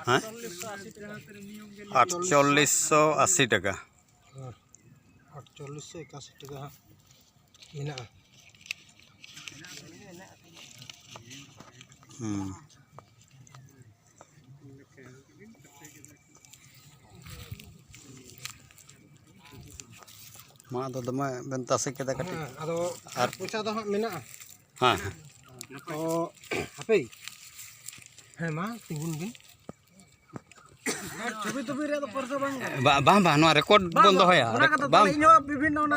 हाँ 4880 টাকা 4881 টাকা মেনাᱜᱼᱟ मा दो दमे बेंतासे केदा कटी ᱟᱫᱚ ᱟᱨ ᱯᱚᱭᱥᱟ ᱫᱚ ᱦᱟᱸᱜ ᱢᱮᱱᱟᱜᱼᱟ हाँ ᱛᱚ ᱦᱟᱯᱮ ᱦᱮᱸ ᱢᱟ ᱛᱤᱸᱜᱩᱱ ᱵᱤᱱ ছবি তবি রে তো পয়সা বাং bang bang no record বন্ধ হয় bang বিভিন্ন না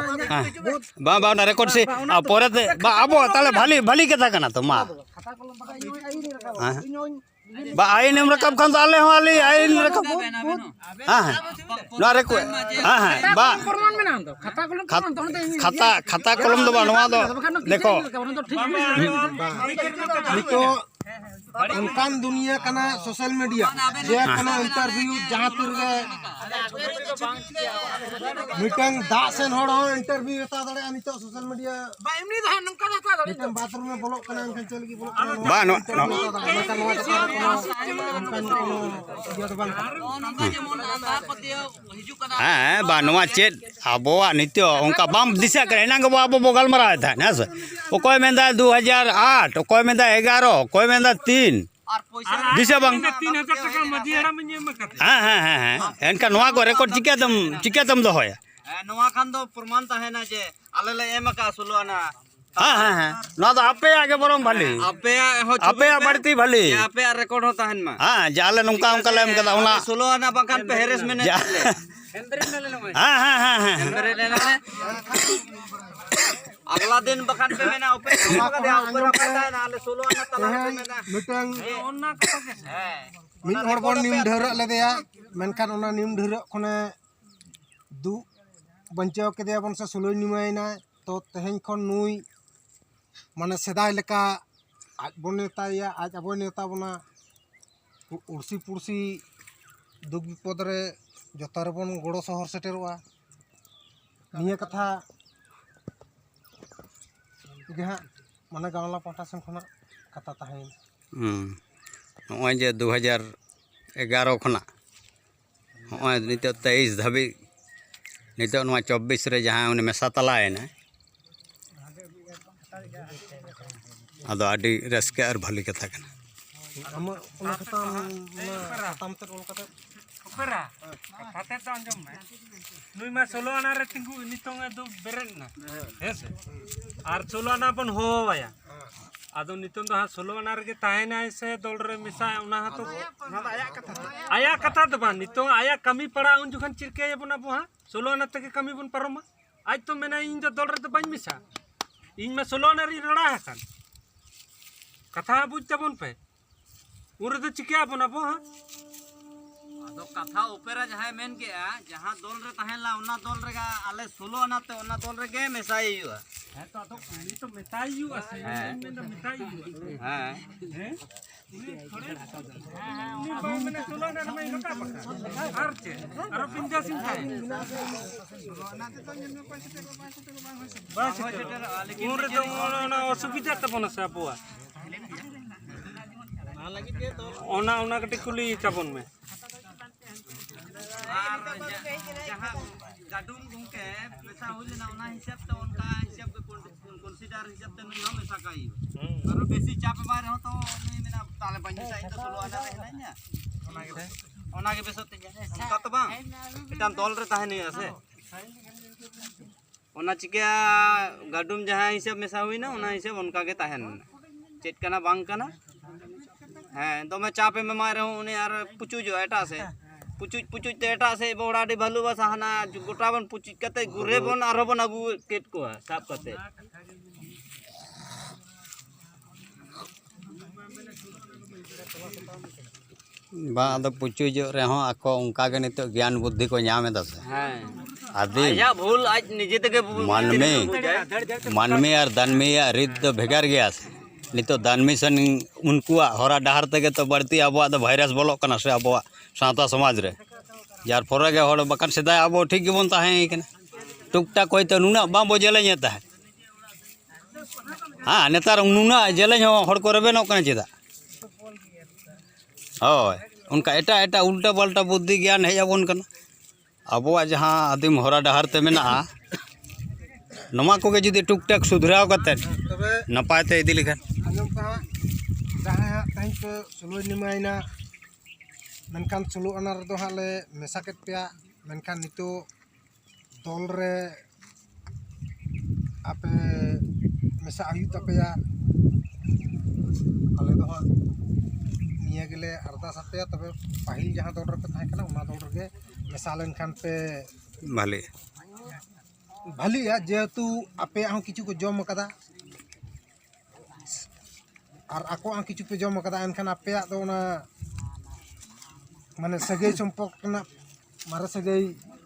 bang bang na record se pore te ba abo tale bhali bhali ketha kana to ma খাতা কলম বাকা ইনো আইনি রাখা ইনো ba ain em rakab khan ale ho ali ain rakab ha no record ha ba প্রমাণ মেনা তো খাতা কলম প্রমাণ তো khata khata kolom do ba noa do dekho nito onkan dunia kana sosial media je kana interview jahan tirge mitang da sen hor ho interview hata dare nito sosial media ba emni da nongka hata dare nito bathroom me bolok kana kan chali gi bolok ba no हाँ बा नवा चेत आबोआ नित्य उनका बम दिशा करे ना को आबो बगल मरा था ना से ओकोय मेंदा 2008 ओकोय मेंदा 11 ओकोय मेंदा 3 दिशा बंग 3000 টাকা মজিয়াড়া में एम करते हाँ हाँ हाँ हाँ इनका नवा को रिकॉर्ड चिका तुम दो होया नवा खान दो प्रमाण ताहे ना जे आले ले एम का सुलोना हाँ हाँ हाँ ना तो आपे आगे बरम भली आपे बढ़ती भली आपे रिकॉर्ड होता है ना हाँ जाले नुका उनका लेम कदा उना सुलोना बखान पे हेरेस में हाँ हाँ हाँ हाँ अगला दिन बखान पे में ना ऊपर ऊपर ना आले सुलोना तला में ना mitang ओन्ना कतो के है min hor bon nim dheurak ledeya menkan ona nim dheurak khone du banchaw kedeya bon se soloi nimaina to teheng khon nui mane sedai leka aj bon netaya aj abo neta bona ursi pursi duk bipod re jotar bon godo sohor seteroa niya katha geha mane gamla pata sen khona kata tahen नॉय जे 2011 खना नॉय नित 23 Dhabi नित 24 रे जहां उन मेसा तलाए ना अदो आडी रस्के और भली कथा कना हम उन कथा खतम तर उन कथा ऊपरा खाते तो अंजम में नुई मा 16 आना रे तिंगु नितोंग दो बेरन ना हेसे आर 16 आना पन हो वाया आदो नितों दो 16 आना रे ताहेना से दल रे मिसा उना तो आया कथा तो बा नितों आया कमी पड़ा उन जुखन चिरके बना बो 16 आना तक कमी बन परमा आज तो मेना इन जो दल रे तो बन मिसा इन में 16 आना री रड़ा हकन कथा बुझते बन पे उरे तो चिके बना बो तो कथा ऊपर जहां मेन के जहां दोल रे तहेला उना दोल रे आले सुलोना ते उना दोल रे गे मेसाई हुआ है तो ये तो मिठाई यू असे में तो मिठाई यू हां हैं थोड़े हां मैंने चलो ना मैं लोका पका आरचे अरे पिंजा सिंह है बस लेकिन उरे तो ना असुविधा त बनस अबुआ ना लगी दे तो ओना कटी कुली चाबन में और जहां गाडूम घुमके पैसा होले ना उना हिसाब तो उनका हिसाब के कंसीडर हिसाब ते ना पैसा काई और बेसी चाप बार हो तो नहीं मेना ताले बन जाई तो सोलो आना रहना ओना के बेसत उनका तो बांग इतान दल रे ताहे नहीं आसे ओना चिका गाडूम जहां हिसाब मेसा हुई ना ओना हिसाब उनका के ताहेन चेट कना बांग कना हैं तो मैं चापे में मार रहूं उन्हें यार पुचू जो एटा से पुचुच ते एटा से बोड़ाडी भालू बस हाना गोटा बन पुचुच कते गुरे बन आरो बन अगु केट को साफ कते बा अद पुचु जो रे हो आको उनका के नित ज्ञान बुद्धि को ᱧᱟᱢ एदा से हां आदि या भूल आज निजे तके मानमी और दानमी रीत तो भेगार गया से नितो दानमिशन उनकुआ हरा डहार तक तो बढ़ती अब भाइरस बोलो कना से अब सावता समाज रे यार फरे गे हड़ बकान सेदाय अब ठीक गेबन ताहें कना टुक टाक कोई तो नुना बा बोजेलें ताहे हाँ नेतार नुना जेलें हड़ को रेबेनो कना चेदा होय उनका एटा एटा उल्टा पल्टा बुद्धि ज्ञान हेज आबन कना अब जहाँ आदिम हरा डहार ते मेना नवा को जुदी टुक टाक सुधराव कते तबे नपाय ते इदी लेखान आंजम का जहाँ तेज पे सोलो निमायना मेनखान सोलो अना रदो हाँ ले मेसा केट पेया मेनखान नितो दल रे आपे मेसा आयु तपेया आले दो हाँ निया गेले अरदास आपेया तबे पाहिल जहाँ दल रे पे ताहे कना उना दल रे मेसा लेनखान पे भाले भालिया जेहेतु आपे आहों किछु को जम कदा और आको आं किछु पे जम कदा एनखान आपे दो ना माने सगै सम्पर्क ना मारे सगै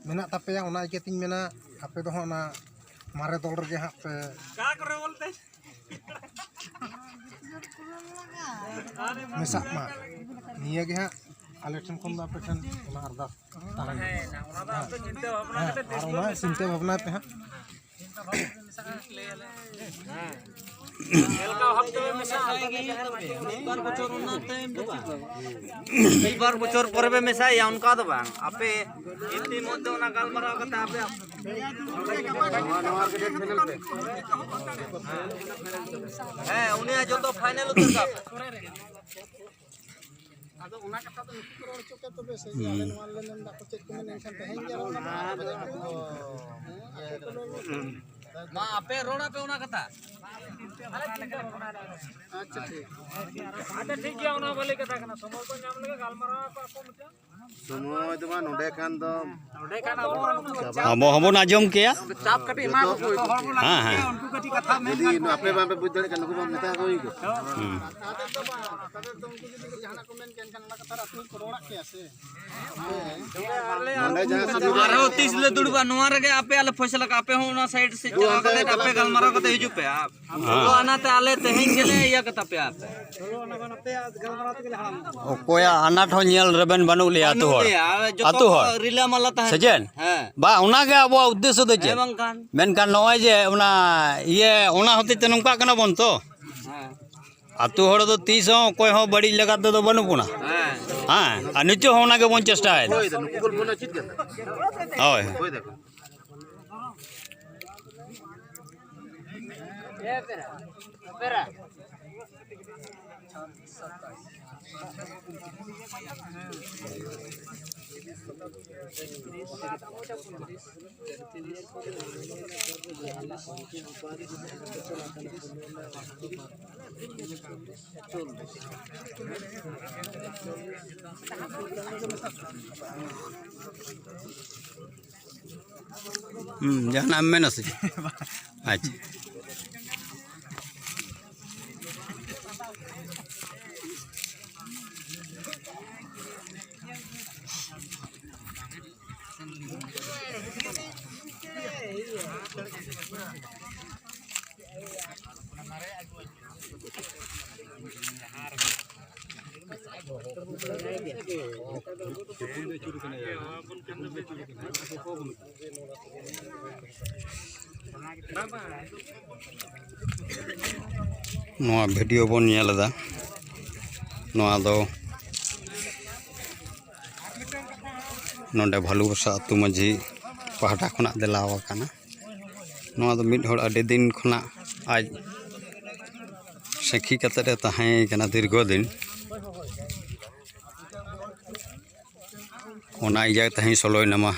मेना तापेया ओना इकेतिन मेना आपे दो ना मारे दल रे हाँ पे का करे बोलते मेसा मा निया गे हाँ आले ठन खन आपे ठन ओना अरदास चिंता भावना पे हाँ बार बचर पर बे मेसा या उनका दो बांग आपे इतनी मध्य उना गालमराव करते आपे है उन्हें जो तो फाइनल उतर का आदो उना कथा तो नुकु रोड चुके तो बेस आले नवा ले नंदा को चेक में नेशन पे हेंगे मा आपे रोड़ा पे उना कथा अच्छा ठीक गया उना बोले कथा कना समय को नाम लगे गालमराव को आपको मत समय तो मान उड़े खान तो अब हबन आजम किया चाप कटी मा को हड़ बोला हाँ हाँ उनको कटी कथा में यदि आपे बापे बुझ दड़े कन को नेता कोई को नंदे जहां सब आरो 30 ले दुड़बा नवा रे आपे आले फैसला का आपे होना साइड से चला के आपे गालमराव करते हिजु पे आप तो आना ते आले तेहिं गेले या कथा पे आपे कोया अनाट हो नेल रेबेन बानु ले आतु हड़ आतु हड़ रिला माला ता सजेन हां बा उना गे अब उद्देश्य दो चे एवंकान मेनकान नय जे उना ये उना होते ते नंका कना बन तो हां आतु हड़ दो 30 हो कोई हो बड़ी लगा दो बनु पुना हां हाँ आ निचो होना के बन चेष्टा है कोई तो नुकुल बोना चित कर होय कोई देखो जहां में न से अच्छा नवा वीडियो बन नेलदा नवा दो नोंडे भालुबसा अतु माझी पहाटा खना देलाव आकाना नवा दो मिड हड़ अडे दिन खना आज सेखी कते रे ताहें कना दीर्घ दिन ओना इजा ताहें सोलोय नमा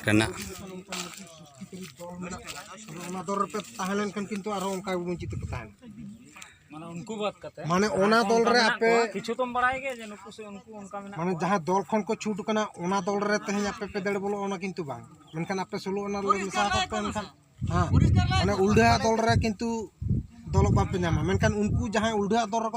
रेना ओना दल रे पे ताहेलन कन किंतु आरो उनका वंचित पे ताहेन माने उनको बात करते हैं माने ओना दल रे आपे किछु तुम बड़ाई के जे नुकु से उनको उनका में माने जहाँ दल खन को छूट कना ओना दल रे तेहें आपे पे दड़ बोलो ओना किंतु बांग मेनखान आपे सोलो ओना ले मिसा करते मेनखान हां माने उल्ढा दल रे किंतु दल बापे नामा मेनखान उनको जहाँ उल्ढा दल रे